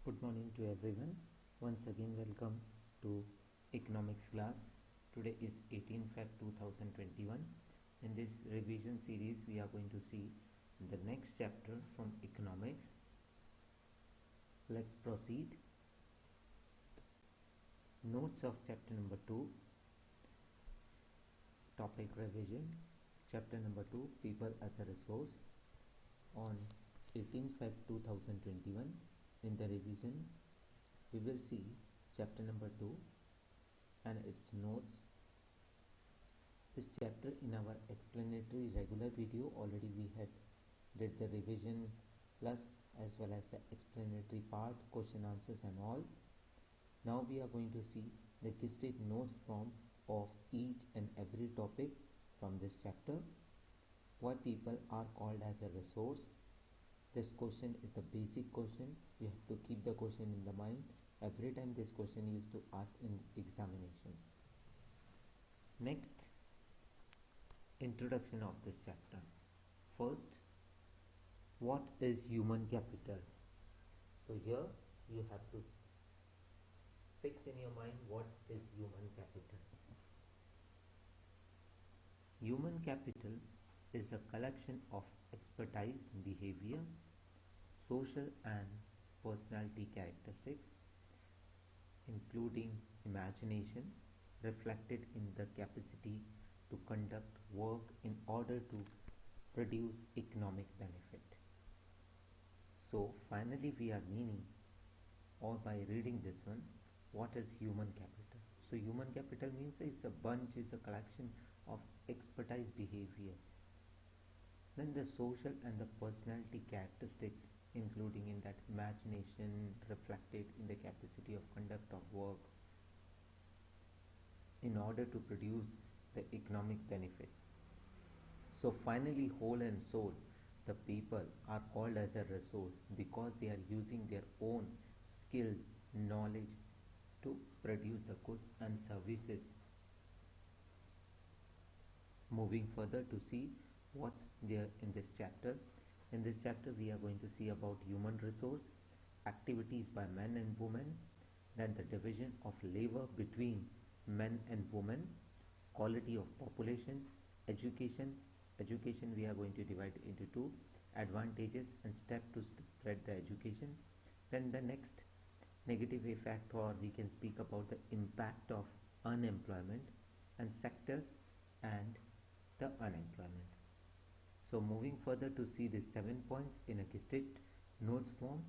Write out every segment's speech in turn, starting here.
Good morning to everyone. Once again, welcome to economics class. Today is 18 Feb 2021. In this revision series, we are going to see the next chapter from economics. Let's proceed. Notes of chapter number 2. Topic revision. Chapter number 2, People as a Resource. On 18 Feb 2021, in the revision, we will see chapter number 2 and its notes. This chapter, in our explanatory regular video, already we had did the revision plus as well as the explanatory part, question answers and all. Now we are going to see the gist notes from of each and every topic from this chapter. Why people are called as a resource. This question is the basic question. You have to keep the question in the mind every time this question used to ask in examination. Next, introduction of this chapter. First, what is human capital? So here you have to fix in your mind what is human capital. Human capital is a collection of expertise, behavior, social and personality characteristics, including imagination, reflected in the capacity to conduct work in order to produce economic benefit. So finally we are meaning, or by reading this one, what is human capital? So human capital means it's a bunch, is a collection of expertise, behavior. Then the social and the personality characteristics, including in that imagination, reflected in the capacity of conduct of work in order to produce the economic benefit. So finally, whole and soul, the people are called as a resource because they are using their own skill, knowledge to produce the goods and services. Moving further to see what's there in this chapter. In this chapter we are going to see about human resource, activities by men and women, then the division of labor between men and women, quality of population, education. Education we are going to divide into two, advantages and step to spread the education. Then the next, negative effect, or we can speak about the impact of unemployment and sectors and the unemployment. So moving further to see these 7 points in a gist notes form,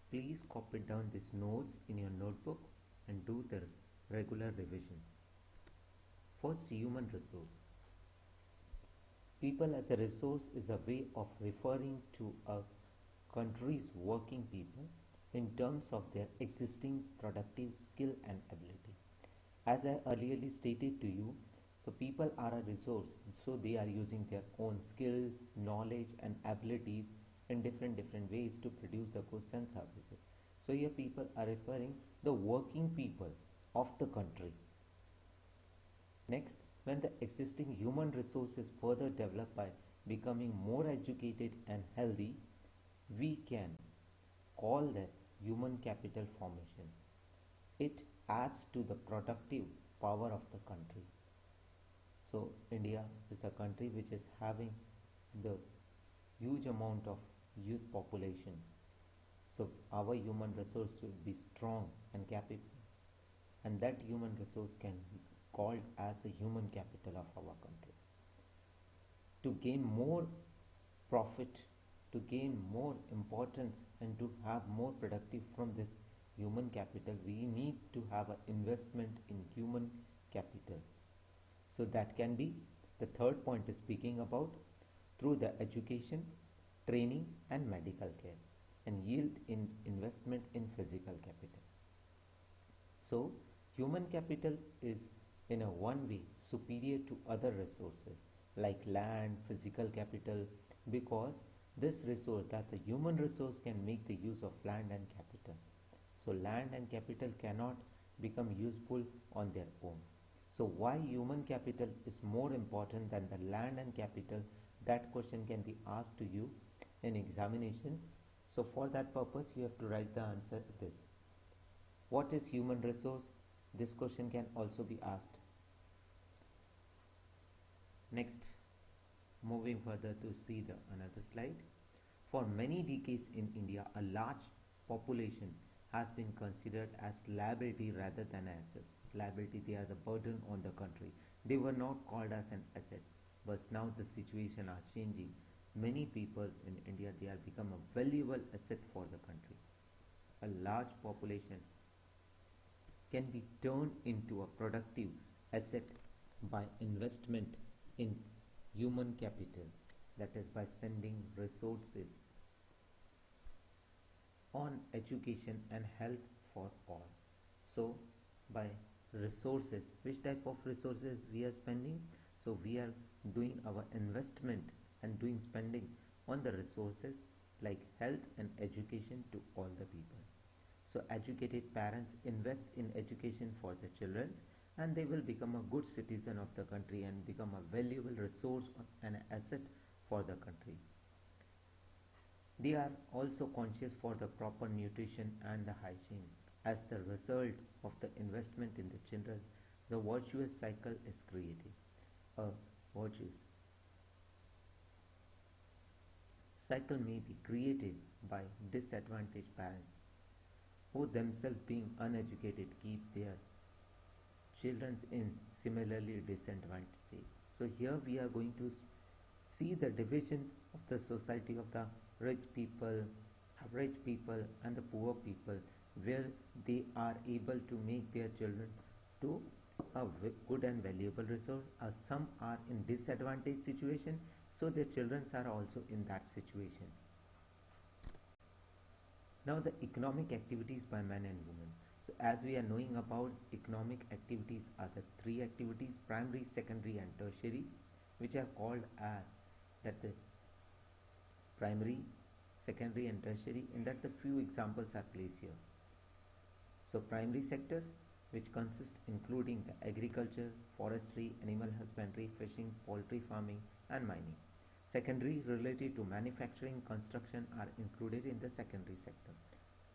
please copy down these notes in your notebook and do the regular revision. First, human resource. People as a resource is a way of referring to a country's working people in terms of their existing productive skill and ability. As I earlier stated to you, so people are a resource, so they are using their own skill, knowledge and abilities in different ways to produce the goods and services. So here people are referring the working people of the country. Next, when the existing human resource is further developed by becoming more educated and healthy, we can call that human capital formation. It adds to the productive power of the country. So India is a country which is having the huge amount of youth population. So our human resource should be strong and capable, and that human resource can be called as the human capital of our country. To gain more profit, to gain more importance and to have more productive from this human capital, we need to have an investment in human capital. So that can be the third point is speaking about through the education, training and medical care, and yield in investment in physical capital. So human capital is in a one way superior to other resources like land, physical capital, because this resource, that the human resource, can make the use of land and capital. So land and capital cannot become useful on their own. So why human capital is more important than the land and capital, that question can be asked to you in examination. So for that purpose, you have to write the answer this. What is human resource? This question can also be asked. Next, moving further to see the another slide. For many decades in India, a large population has been considered as liability rather than asset. Liability, they are the burden on the country. They were not called as an asset. But now the situation are changing. Many people in India, they are become a valuable asset for the country. A large population can be turned into a productive asset by investment in human capital, that is by sending resources on education and health for all. So by resources, which type of resources we are spending? So we are doing our investment and doing spending on the resources like health and education to all the people. So educated parents invest in education for the children, and they will become a good citizen of the country and become a valuable resource and asset for the country. They are also conscious for the proper nutrition and the hygiene. As the result of the investment in the children, the virtuous cycle is created. A virtuous cycle may be created by disadvantaged parents who themselves being uneducated keep their children in similarly disadvantaged state. So here we are going to see the division of the society of the rich people, average people and the poor people, where they are able to make their children to a good and valuable resource. Some are in disadvantaged situation, so their children are also in that situation. Now the economic activities by men and women. So as we are knowing about economic activities are the three activities: primary, secondary and tertiary, which are called as that the primary, secondary and tertiary. In that the few examples are placed here. So primary sectors, which consist including the agriculture, forestry, animal husbandry, fishing, poultry farming and mining. Secondary related to manufacturing, construction are included in the secondary sector.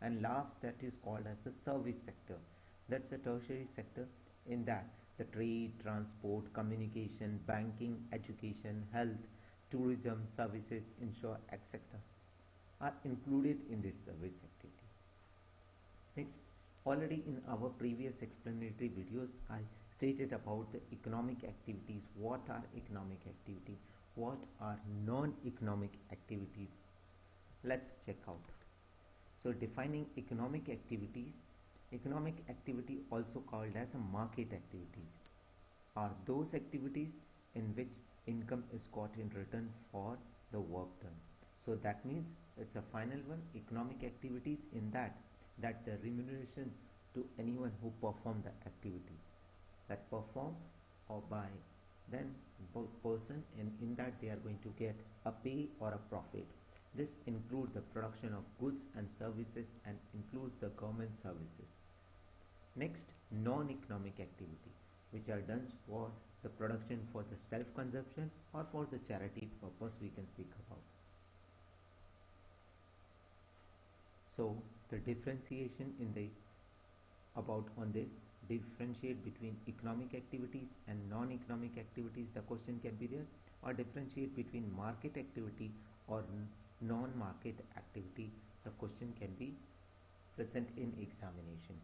And last, that is called as the service sector. That's the tertiary sector, in that the trade, transport, communication, banking, education, health, tourism, services, insure, etc. are included in this service activity. Next, already in our previous explanatory videos, I stated about the economic activities. What are economic activity? What are non-economic activities? Let's check out. So defining economic activity also called as a market activities are those activities in which income is got in return for the work done. So that means it's a final one, economic activities, in that the remuneration to anyone who perform the activity, that perform or by then person, and in that they are going to get a pay or a profit. This includes the production of goods and services and includes the government services. Next, non-economic activity, which are done for the production for the self-consumption or for the charity purpose, we can speak about. So the differentiation in the about on this, differentiate between economic activities and non-economic activities, the question can be there, or differentiate between market activity or non-market activity, the question can be present in examination.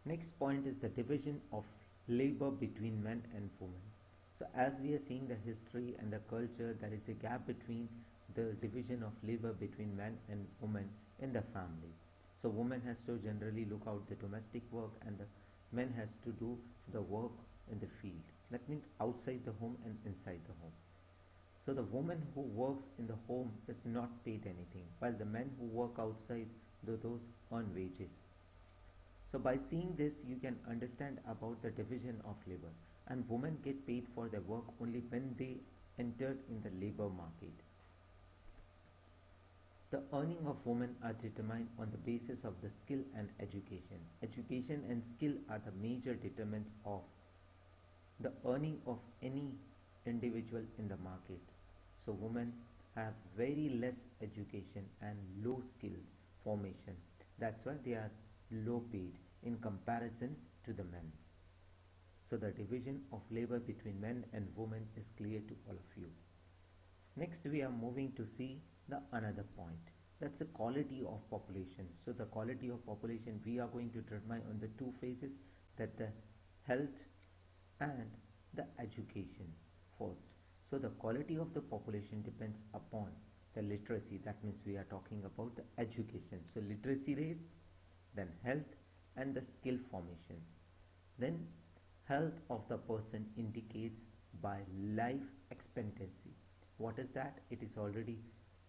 Next point is the division of labor between men and women. So as we are seeing the history and the culture, there is a gap between the division of labor between men and women in the family. So woman has to generally look out the domestic work and the man has to do the work in the field. That means outside the home and inside the home. So the woman who works in the home is not paid anything, while the men who work outside, those earn wages. So by seeing this, you can understand about the division of labor. And women get paid for their work only when they entered in the labor market. The earning of women are determined on the basis of the skill and education. Education and skill are the major determinants of the earning of any individual in the market. So women have very less education and low skill formation. That's why they are low paid in comparison to the men. So the division of labor between men and women is clear to all of you. Next, we are moving to see the another point. That's the quality of population. So the quality of population we are going to determine on the two phases, that the health and the education first. So the quality of the population depends upon the literacy. That means we are talking about the education. So literacy rate, then health and the skill formation. Then health of the person indicates by life expectancy. What is that? It is already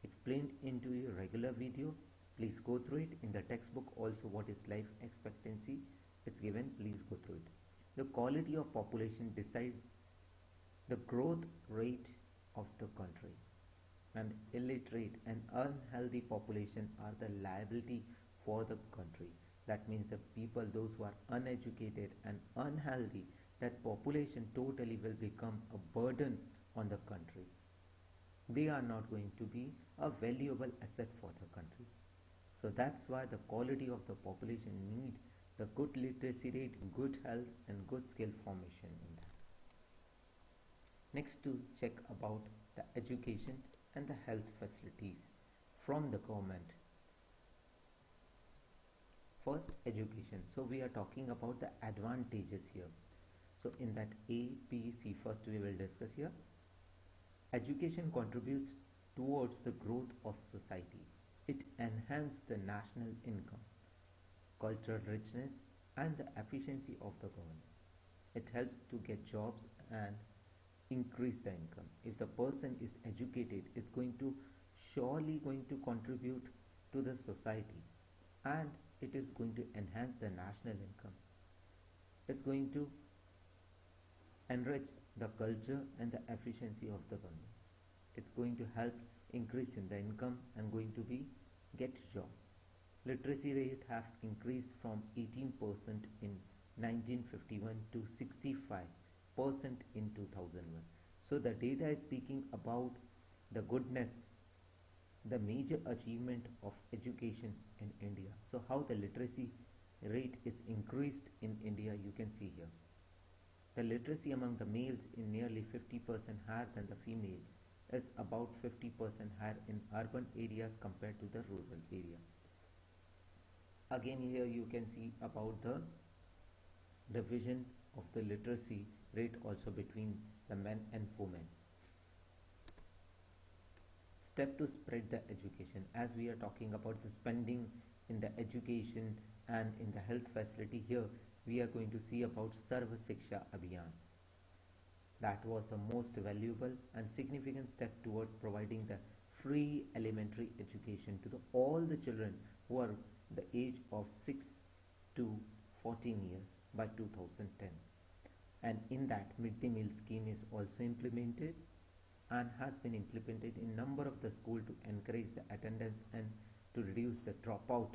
explained into a regular video. Please go through it. In the textbook also what is life expectancy, it's given. Please go through it. The quality of population decides the growth rate of the country. And illiterate and unhealthy population are the liability for the country. That means the people, those who are uneducated and unhealthy, that population totally will become a burden on the country. They are not going to be a valuable asset for the country. So that's why the quality of the population need the good literacy rate, good health and good skill formation in that. Next, to check about the education and the health facilities from the government. First, education. So we are talking about the advantages here. So in that A, B, C, first we will discuss here. Education contributes towards the growth of society. It enhances the national income, cultural richness, and the efficiency of the government. It helps to get jobs and increase the income. If the person is educated, it's going to surely going to contribute to the society, and it is going to enhance the national income. It's going to enrich the culture and the efficiency of the government. It's going to help increase in the income and going to be get job. Literacy rate have increased from 18% in 1951 to 65% in 2001. So the data is speaking about the goodness, the major achievement of education in India. So how the literacy rate is increased in India, you can see here. The literacy among the males is nearly 50% higher than the female, is about 50% higher in urban areas compared to the rural area. Again here you can see about the division of the literacy rate also between the men and women. Step to spread the education. As we are talking about the spending in the education and in the health facility, here we are going to see about Sarva Shiksha Abhiyan. That was the most valuable and significant step toward providing the free elementary education to all the children who are the age of 6 to 14 years by 2010. And in that, midday meal scheme is also implemented and has been implemented in number of the school to encourage the attendance and to reduce the dropout.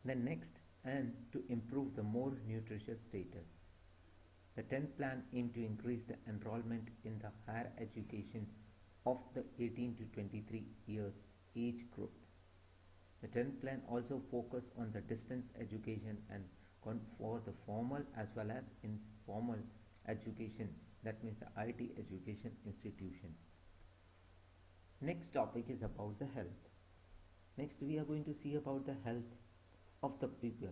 The next, and to improve the more nutritious status. The 10th plan aimed to increase the enrollment in the higher education of the 18 to 23 years age group. The 10th plan also focused on the distance education and for the formal as well as informal education, that means the IT education institution. Next topic is about the health. Next we are going to see about the health of the people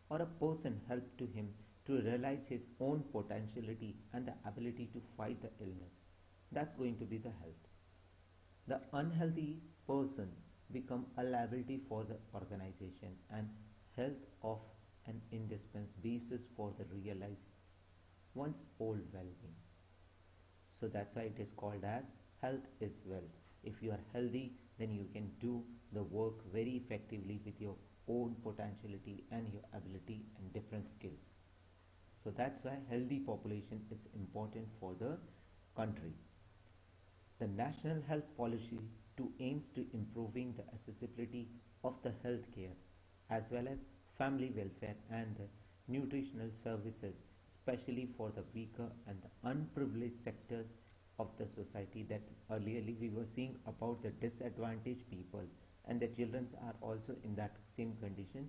or a person help to him to realize his own potentiality and the ability to fight the illness. That's going to be the health. The unhealthy person become a liability for the organization, and health of an indispensable basis for the realize one's whole well-being. So that's why it is called as health is wealth. If you are healthy, then you can do the work very effectively with your own potentiality and your ability and different skills. So that's why healthy population is important for the country. The national health policy to aims to improving the accessibility of the health care as well as family welfare and the nutritional services, especially for the weaker and the unprivileged sectors of the society, that earlier we were seeing about the disadvantaged people, and the children are also in that same condition.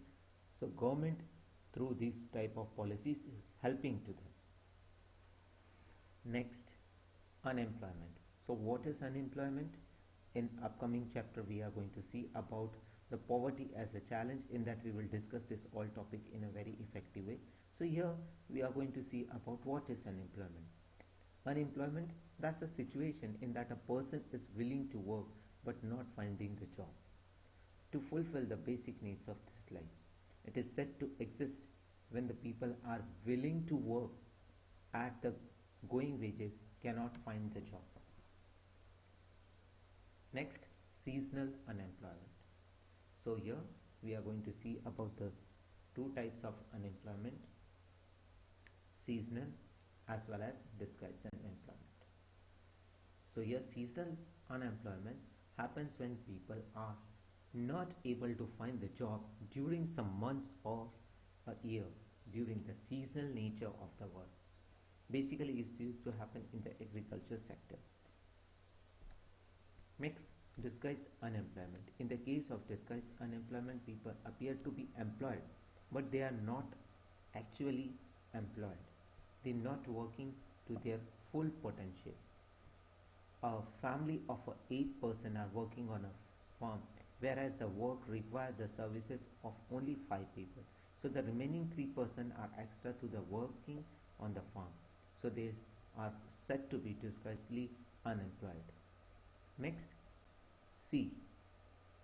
So government through these type of policies is helping to them. Next, unemployment. So what is unemployment? In upcoming chapter we are going to see about the poverty as a challenge. In that we will discuss this all topic in a very effective way. So here we are going to see about what is unemployment. Unemployment, that's a situation in that a person is willing to work but not finding the job to fulfill the basic needs of this life. It is said to exist when the people are willing to work at the going wages cannot find the job. Next, seasonal unemployment. So here we are going to see about the two types of unemployment, seasonal as well as disguised unemployment. So here seasonal unemployment happens when people are not able to find the job during some months or a year during the seasonal nature of the work. Basically it used to happen in the agriculture sector. Next, disguised unemployment. In the case of disguised unemployment, people appear to be employed, but they are not actually employed. They are not working to their full potential. A family of 8 person are working on a farm, whereas the work requires the services of only 5 people. So the remaining 3 person are extra to the working on the farm. So they are said to be disguisedly unemployed. Next, C.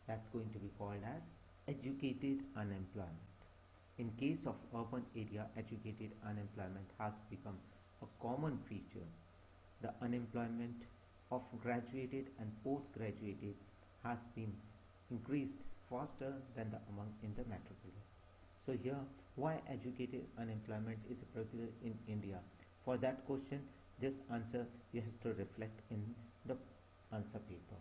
That's going to be called as educated unemployment. In case of urban area, educated unemployment has become a common feature. The unemployment of graduated and postgraduated has been increased faster than the among in the metropolis. So here, why educated unemployment is popular in India? For that question, this answer you have to reflect in the answer paper.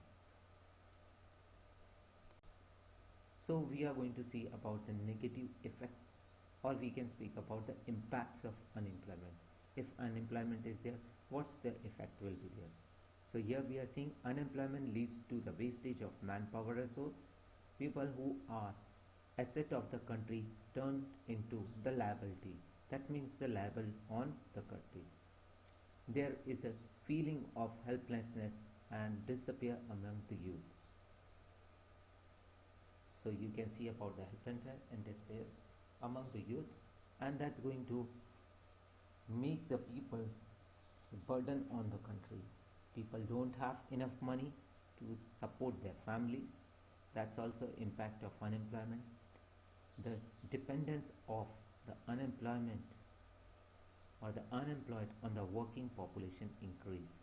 So we are going to see about the negative effects, or we can speak about the impacts of unemployment. If unemployment is there, what's the effect will be there? So here we are seeing unemployment leads to the wastage of manpower resource. People who are asset of the country turned into the liability. That means the liable on the country. There is a feeling of helplessness and disappear among the youth. So you can see about the helplessness and despair among the youth, and that's going to make the people burden on the country. People don't have enough money to support their families. That's also impact of unemployment. The dependence of the unemployment or the unemployed on the working population increase.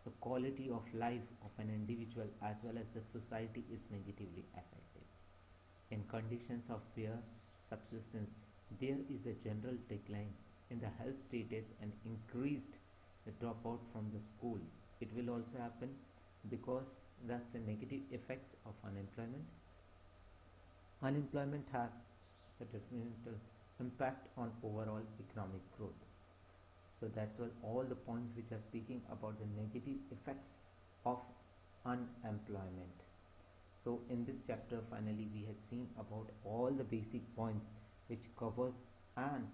The quality of life of an individual as well as the society is negatively affected. In conditions of bare subsistence, there is a general decline in the health status and increased the dropout from the school. It will also happen because that's the negative effects of unemployment. Unemployment has a detrimental impact on overall economic growth. So that's all the points which are speaking about the negative effects of unemployment. So in this chapter finally we had seen about all the basic points which covers, and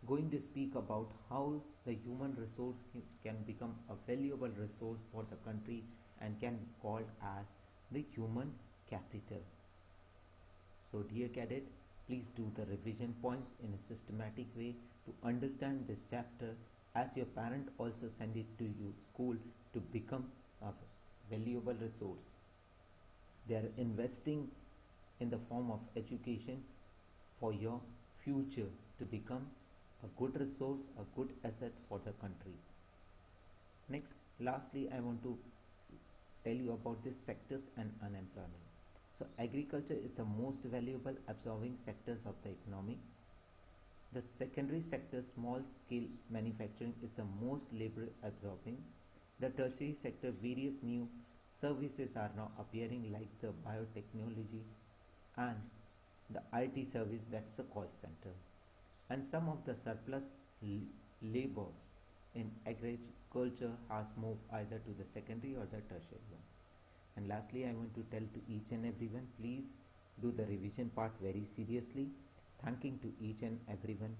going to speak about how the human resource can become a valuable resource for the country and can be called as the human capital. So dear cadet, please do the revision points in a systematic way to understand this chapter, as your parent also send it to you school to become a valuable resource. They are investing in the form of education for your future to become a good resource, a good asset for the country. Next, lastly, I want to tell you about the sectors and unemployment. So agriculture is the most valuable absorbing sectors of the economy. The secondary sector, small scale manufacturing, is the most labor absorbing. The tertiary sector, various new services are now appearing like the biotechnology and the IT service, that's a call center. And some of the surplus labor in agriculture culture has moved either to the secondary or the tertiary one. And lastly, I want to tell to each and everyone, please do the revision part very seriously. Thanking to each and everyone.